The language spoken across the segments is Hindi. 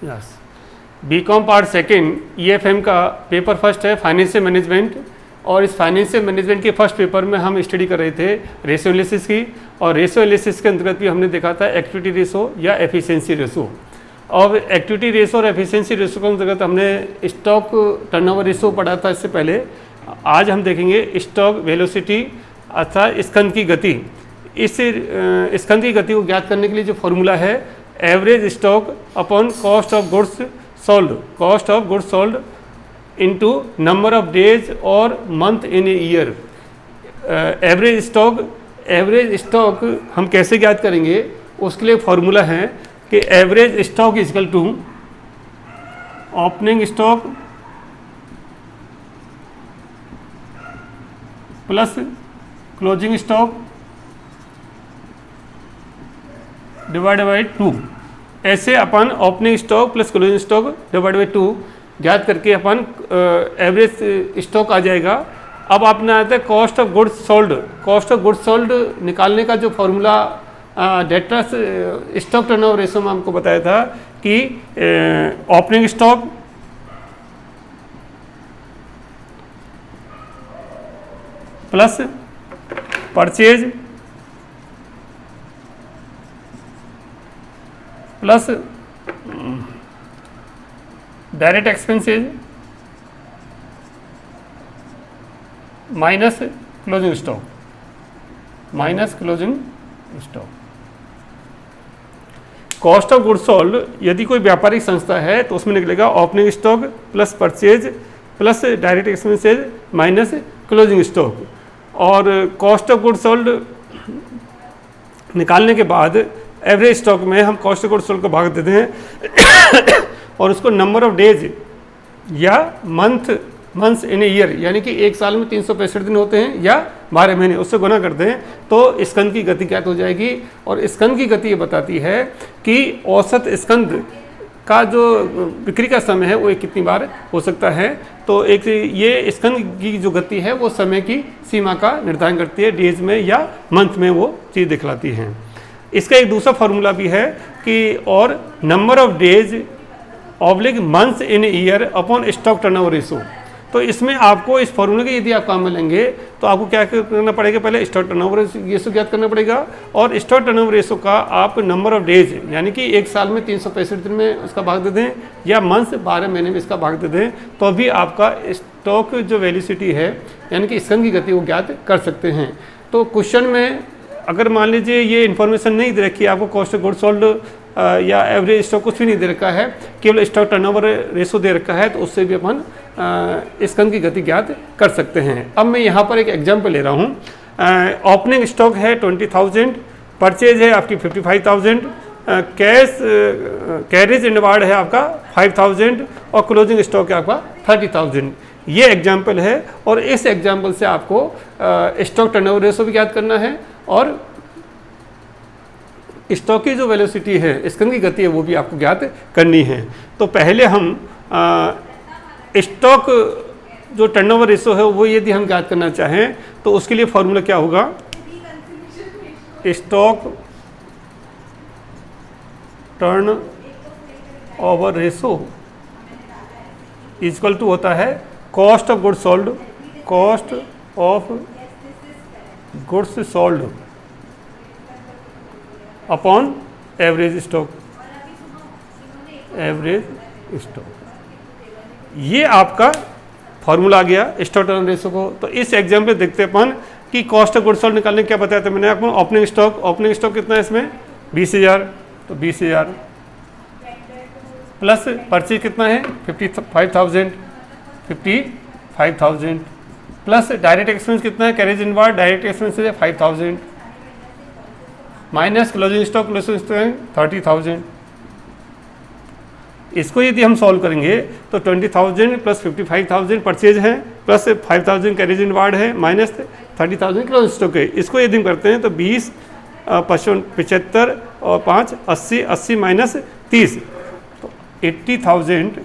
Yes, BCom part second EFM का पेपर फर्स्ट है फाइनेंशियल मैनेजमेंट, और इस फाइनेंशियल मैनेजमेंट के फर्स्ट पेपर में हम स्टडी कर रहे थे रेशियो एनालिसिस की, और रेशियो एनालिसिस के अंतर्गत भी हमने देखा था एक्टिविटी रेशो या एफिशिएंसी रेशो। और एक्टिविटी रेशो और एफिशिएंसी रेशो के अंतर्गत हमने स्टॉक टर्नओवर रेशो पढ़ा था इससे पहले। आज हम देखेंगे स्टॉक वेलोसिटी अर्थात स्कंद की गति। इस स्कंद की गति को ज्ञात करने के लिए जो फॉर्मूला है average stock upon cost of goods sold, cost of goods sold into number of days और month in a year. Average stock हम कैसे ज्ञात करेंगे, उसके लिए फॉर्मूला है कि average stock is equal to opening stock plus closing stock divided by 2। ऐसे अपन opening stock plus closing stock divide by 2 ज्ञात करके अपन एवरेज स्टॉक आ जाएगा। अब आपने आता है cost of goods sold. Cost of goods sold निकालने का जो formula debtors stock turnover ratio में हमको बताया था कि opening stock plus purchase plus direct expenses minus closing stock, minus closing stock. Cost of goods sold यदि कोई व्यापारिक संस्था है तो उसमें निकलेगा opening stock plus purchase plus direct expenses minus closing stock. और कॉस्ट ऑफ गुड्स सोल्ड निकालने के बाद एवरेज स्टॉक में हम कॉस्ट ऑफ गुड्स सोल्ड को भाग देते हैं और उसको नंबर ऑफ डेज या मंथ्स इन ए ईयर, यानी कि एक साल में 365 दिन होते हैं या 12 महीने, उससे गुना करते हैं तो स्कंद की गति ज्ञात हो जाएगी। और स्कंद की गति ये बताती है कि औसत स्कंद का जो बिक्री का समय है वो एक कितनी बार हो सकता है। तो एक ये स्कंद की जो गति है वो समय की सीमा का निर्धारण करती है, डेज में या मंथ में वो चीज़ दिखलाती है। इसका एक दूसरा फार्मूला भी है कि और number of days oblique months in year upon stock turnover ratio. तो इसमें आपको इस फॉर्मूले के यदि आप काम में लेंगे तो आपको क्या करना पड़ेगा, पहले स्टॉक टर्नओवर रेशो ज्ञात करना पड़ेगा और स्टॉक टर्नओवर रेशो का आप नंबर ऑफ डेज यानी कि एक साल में 365 दिन में इसका भाग दे दें या मंथ 12 महीने में इसका भाग दे दें, तो अभी आपका स्टॉक जो वेलोसिटी है यानी कि स्कंद की गति वो ज्ञात कर सकते हैं। तो क्वेश्चन में अगर मान लीजिए ये इन्फॉर्मेशन नहीं दे रखी है आपको, कॉस्ट ऑफ गुड्स सोल्ड या एवरेज स्टॉक कुछ भी नहीं दे रखा है, केवल स्टॉक टर्नओवर रेशो दे रखा है, तो उससे भी अपन स्कंद की गति ज्ञात कर सकते हैं। अब मैं यहाँ पर एक एग्जांपल ले रहा हूँ। ओपनिंग स्टॉक है 20,000, परचेज है आपकी 55,000, कैरेज इनवार्ड है आपका 5,000 और क्लोजिंग स्टॉक है आपका 30,000। ये एग्जाम्पल है और इस एग्जाम्पल से आपको स्टॉक टर्नओवर रेशो भी ज्ञात करना है और स्टॉक की जो वेलोसिटी है, स्कंद की गति है, वो भी आपको ज्ञात करनी है। तो पहले हम स्टॉक जो टर्नओवर रेशो है वो यदि हम ज्ञात करना चाहें तो उसके लिए फॉर्मूला क्या होगा, stock turnover ratio equal to होता है cost of goods sold, cost of goods sold upon average stock, average stock. ये आपका फॉर्मूला आ गया स्टॉक टर्न रेशो को। तो इस एग्जाम्पल देखते हैं अपन कि कॉस्ट ऑफ गुड्स सोल्ड निकालने क्या बताया था मैंने आपको। ओपनिंग स्टॉक कितना है इसमें 20,000, तो 20,000 प्लस परचेज कितना है 55,000 प्लस डायरेक्ट एक्सपेंस कितना है, कैरेज इनवार्ड डायरेक्ट एक्सपेंस है 5,000 माइनस क्लोजिंग स्टॉक 30,000। इसको यदि हम सॉल्व करेंगे तो 20,000 प्लस 55,000 परचेज है प्लस 5,000 कैरेज इनवार्ड है माइनस 30,000 क्लोजिंग स्टॉक है। इसको यदि हम करते हैं तो 20 55 75 और 5 80 80 माइनस 30, तो 80,000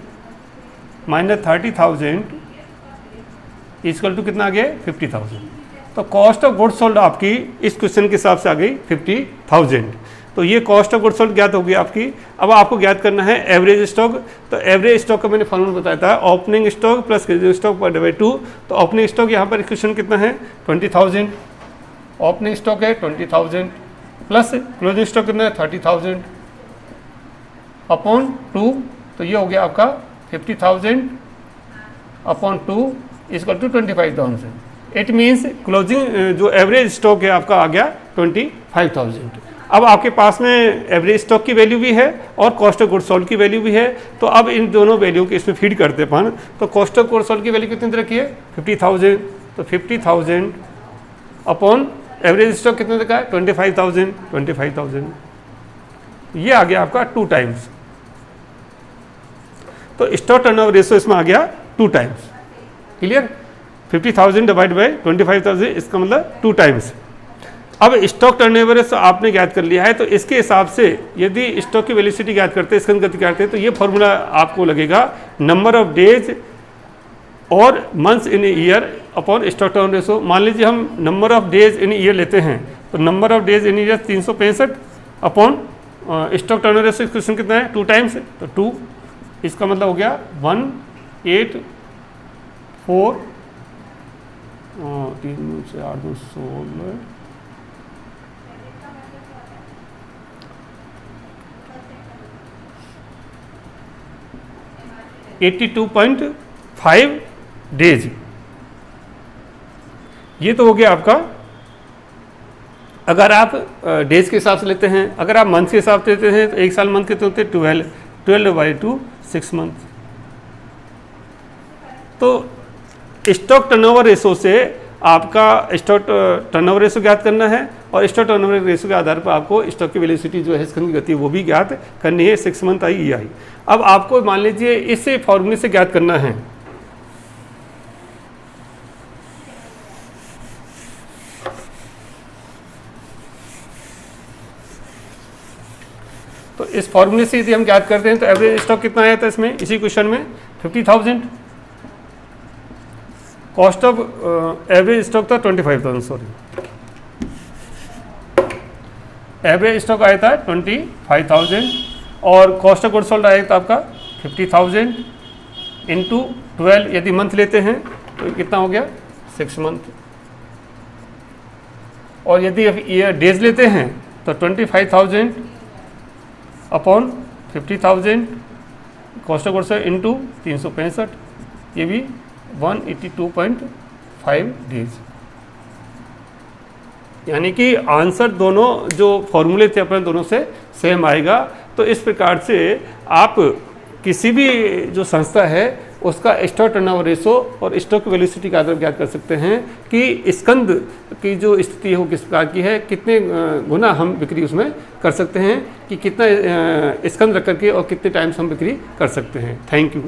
माइनस 30,000 इक्वल टू कितना आ गया 50,000। तो कॉस्ट ऑफ गुड्स सोल्ड आपकी इस क्वेश्चन के हिसाब से आ गई 50,000। तो तो ये कॉस्ट ऑफ गुड्स सोल्ड ज्ञात होगी आपकी। अब आपको ज्ञात करना है एवरेज स्टॉक। तो एवरेज स्टॉक का मैंने फॉर्मूला बताया था, opening stock plus closing stock पर डिवाइड 2। तो ओपनिंग स्टॉक यहाँ पर क्वेश्चन कितना है 20,000, ओपनिंग स्टॉक है 20,000 प्लस क्लोजिंग स्टॉक कितना है 30,000 अपॉन 2। तो ये हो गया आपका 50,000 upon 2 equal to 25,000। It means closing जो एवरेज स्टॉक है आपका आ गया 25,000। अब आपके पास में एवरेज स्टॉक की वैल्यू भी है और कॉस्ट ऑफ गुड्स सोल्ड की वैल्यू भी है। तो अब इन दोनों वैल्यू को इसमें फीड करते अपन। तो कॉस्ट ऑफ गुड्स सोल्ड की वैल्यू कितनी रखी है 50,000। तो 50,000 अपॉन एवरेज स्टॉक कितने रखा है 25,000। ये आ गया आपका 2 टाइम्स। तो स्टॉक टर्नओवर रेशियो इसमें आ गया 2 टाइम्स। क्लियर? 50,000 डिवाइड बाई 25,000 इसका मतलब 2 टाइम्स। अब स्टॉक टर्नओवर रेशियो आपने ज्ञात कर लिया है। तो इसके हिसाब से यदि स्टॉक की वेलोसिटी ज्ञात करते हैं, स्कंद गति करते हैं, तो ये फॉर्मूला आपको लगेगा नंबर ऑफ डेज और months in year upon stock turnover ratio. मान लीजिए हम number of days in year लेते हैं, तो number of days in year 365 upon stock turnover ratio question कितना है 2 टाइम्स। तो 2 इसका मतलब हो गया 184 3 से 8 2 16 82.5 डेज। ये तो हो गया आपका अगर आप डेज के हिसाब से लेते हैं। अगर आप मंथ के हिसाब से लेते हैं तो एक साल मंथ कितने होते हैं 12 बाई 2 6 मंथ। तो स्टॉक टर्नओवर रेशो से आपका स्टॉक टर्नओवर रेशो ज्ञात करना है और स्टॉक टर्नओवर रेशो के आधार पर आपको स्टॉक की वेलोसिटी जो है स्कंद की गति वो भी ज्ञात करनी है। 6 मंथ आई ये आई। अब आपको मान लीजिए इस फॉर्मूले से ज्ञात करना है। तो इस फॉर्मूले से यदि हम ज्ञात करते हैं तो एवरेज स्टॉक कितना आया था इसमें इसी क्वेश्चन में 50,000। कॉस्ट ऑफ एवरेज स्टॉक था 25,000 सॉरी एवरेज स्टॉक आया था 25,000 और कॉस्ट ऑफ गुड्स सोल्ड आया था आपका 50,000 इंटू 12। यदि मंथ लेते हैं तो कितना हो गया 6 मंथ। और यदि ईयर डेज लेते हैं तो 25,000 upon 50,000 cost of goods into 365, ये भी 182.5 डेज। यानी कि आंसर दोनों जो फॉर्मूले थे अपने दोनों से सेम आएगा। तो इस प्रकार से आप किसी भी जो संस्था है उसका स्टॉक टर्नओवर रेशो और स्टॉक वेलोसिटी का आधार ज्ञात कर सकते हैं कि स्कंद की जो स्थिति है वो किस प्रकार की है, कितने गुना हम बिक्री उसमें कर सकते हैं, कि कितना स्कंद रख करके और कितने टाइम्स हम बिक्री कर सकते हैं। Thank you.